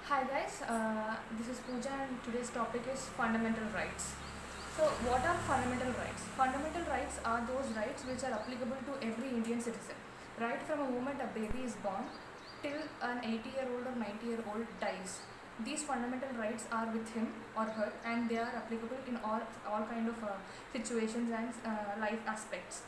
Hi guys, this is Pooja and today's topic is fundamental rights. So what are fundamental rights? Fundamental rights are those rights which are applicable to every Indian citizen. Right from a moment a baby is born till an 80-year-old or 90-year-old dies. These fundamental rights are with him or her and they are applicable in all kind of situations and life aspects.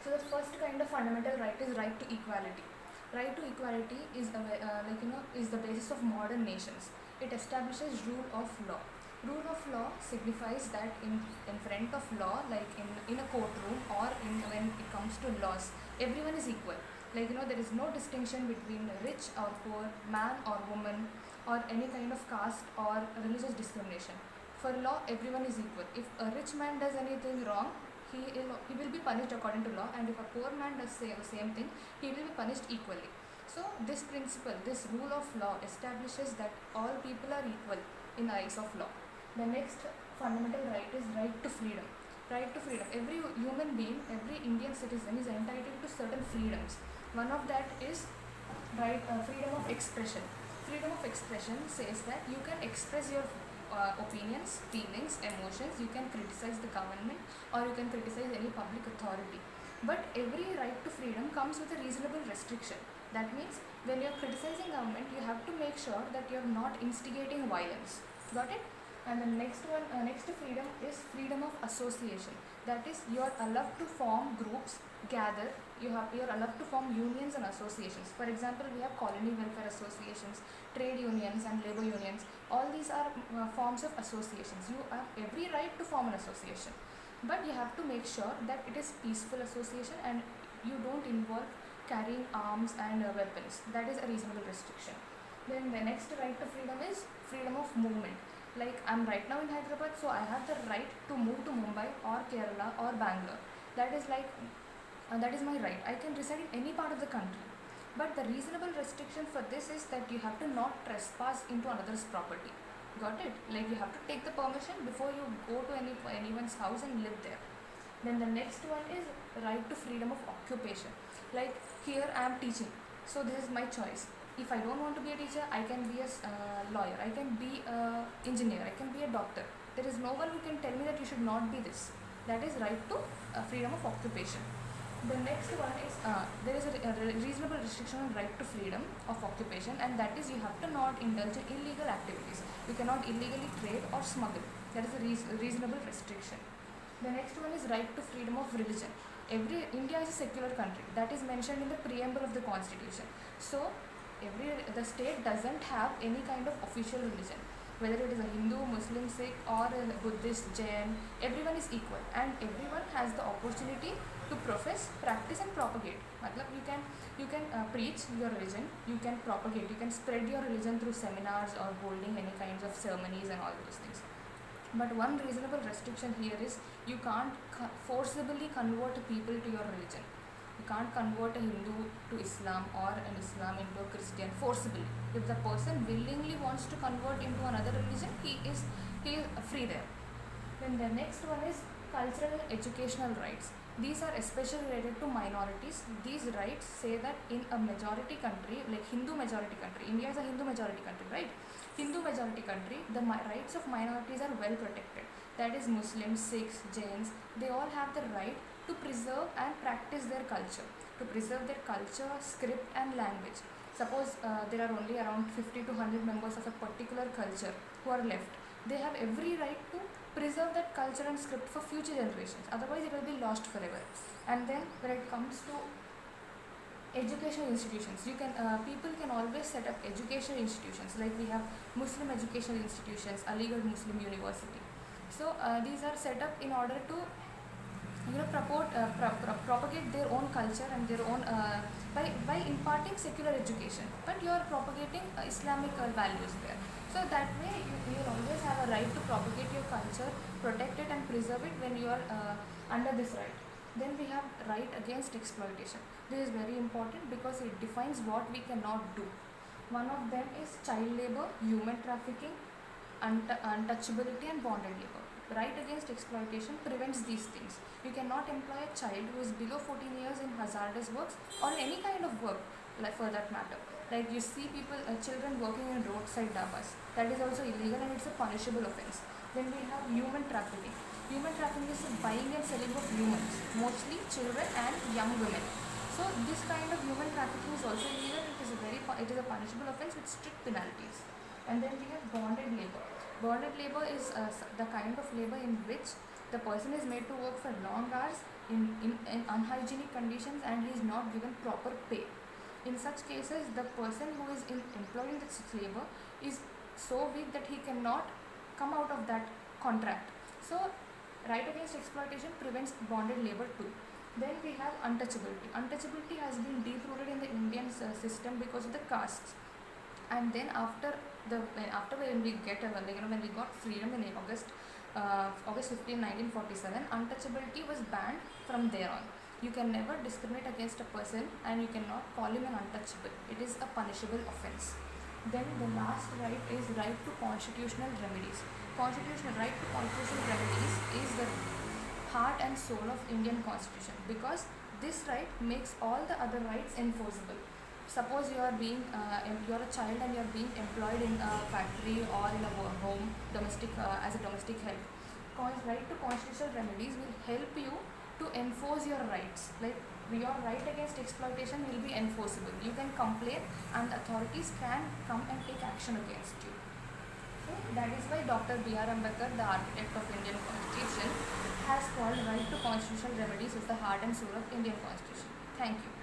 So the first kind of fundamental right is right to equality. Right to equality is the basis of modern nations. It establishes rule of law. Rule of law signifies that in front of law, like in a courtroom or when it comes to laws, everyone is equal. There is no distinction between rich or poor, man or woman, or any kind of caste or religious discrimination. For law, everyone is equal. If a rich man does anything wrong, he will be punished according to law, and if a poor man does the same thing, he will be punished equally. So this principle, this rule of law establishes that all people are equal in the eyes of law. The next fundamental right is right to freedom. Right to freedom. Every human being, every Indian citizen is entitled to certain freedoms. One of that is freedom of expression. Freedom of expression says that you can express your opinions, feelings, emotions. You can criticize the government or you can criticize any public authority. But every right to freedom comes with a reasonable restriction. That means when you are criticizing government, you have to make sure that you are not instigating violence. Got it? And the next freedom is freedom of association. That is, you are allowed to form groups, gather. You are allowed to form unions and associations. For example, we have colony welfare associations, trade unions, and labor unions. All these are forms of associations. You have every right to form an association, but you have to make sure that it is peaceful association and you don't involve carrying arms and weapons. That is a reasonable restriction. Then the next right to freedom is freedom of movement. Like, I'm right now in Hyderabad, so I have the right to move to Mumbai or Kerala or Bangalore. That is my right. I can reside in any part of the country. But the reasonable restriction for this is that you have to not trespass into another's property. Got it? Like, you have to take the permission before you go to anyone's house and live there. Then the next one is right to freedom of occupation. Like, here I am teaching, so this is my choice. If I don't want to be a teacher, I can be a lawyer, I can be an engineer, I can be a doctor. There is no one who can tell me that you should not be this. That is right to freedom of occupation. The next one is there is a reasonable restriction on right to freedom of occupation, and that is you have to not indulge in illegal activities. You cannot illegally trade or smuggle. That is a reasonable restriction. The next one is right to freedom of religion. India is a secular country. That is mentioned in the preamble of the constitution. So the state doesn't have any kind of official religion. Whether it is a Hindu, Muslim, Sikh or a Buddhist, Jain, everyone is equal and everyone has the opportunity to profess, practice and propagate. You can preach your religion, you can propagate, you can spread your religion through seminars or holding any kinds of ceremonies and all those things. But one reasonable restriction here is you can't forcibly convert people to your religion. You can't convert a Hindu to Islam or an Islam into a Christian forcibly. If the person willingly wants to convert into another religion, he is free there. Then the next one is cultural and educational rights. These are especially related to minorities. These rights say that in a majority country, like Hindu majority country, India is a Hindu majority country, right? Hindu majority country, the rights of minorities are well protected. That is Muslims, Sikhs, Jains, they all have the right to preserve and practice their culture, script and language. Suppose there are only around 50 to 100 members of a particular culture who are left. They have every right to preserve that culture and script for future generations. Otherwise, it will be lost forever. And then when it comes to educational institutions, people can always set up educational institutions. Like we have Muslim educational institutions, Aligarh Muslim University. So these are set up in order to propagate their own culture and their own by imparting secular education, but you are propagating Islamic values there. So that way you will always have a right to propagate your culture, protect it and preserve it when you are under this right. Then we have right against exploitation. This is very important because it defines what we cannot do. One of them is child labor, human trafficking, untouchability and bonded labor. Right against exploitation prevents these things. You cannot employ a child who is below 14 years in hazardous works or any kind of work, like for that matter. Like you see people, children working in roadside dabas. That is also illegal and it's a punishable offense. Then we have human trafficking. Human trafficking is the buying and selling of humans, mostly children and young women. So this kind of human trafficking is also illegal. It is a punishable offense with strict penalties. And then we have bonded labor. Bonded labor is the kind of labor in which the person is made to work for long hours in unhygienic conditions and he is not given proper pay. In such cases, the person who is employed in this labor is so weak that he cannot come out of that contract. So, right against exploitation prevents bonded labor too. Then we have untouchability. Untouchability has been deep-rooted in the Indian system because of the castes. And then after when we when we got freedom in August 15, 1947, untouchability was banned from there on. You can never discriminate against a person and you cannot call him an untouchable. It is a punishable offense. Then the last right is right to constitutional remedies. Constitutional right to constitutional remedies is the heart and soul of Indian constitution because this right makes all the other rights enforceable. Suppose you are a child and you are being employed in a factory or in a home as a domestic help. Right to constitutional remedies will help you to enforce your rights. Like your right against exploitation will be enforceable. You can complain and authorities can come and take action against you. So that is why Dr. B.R. Ambedkar, the architect of Indian Constitution, has called right to constitutional remedies as the heart and soul of Indian Constitution. Thank you.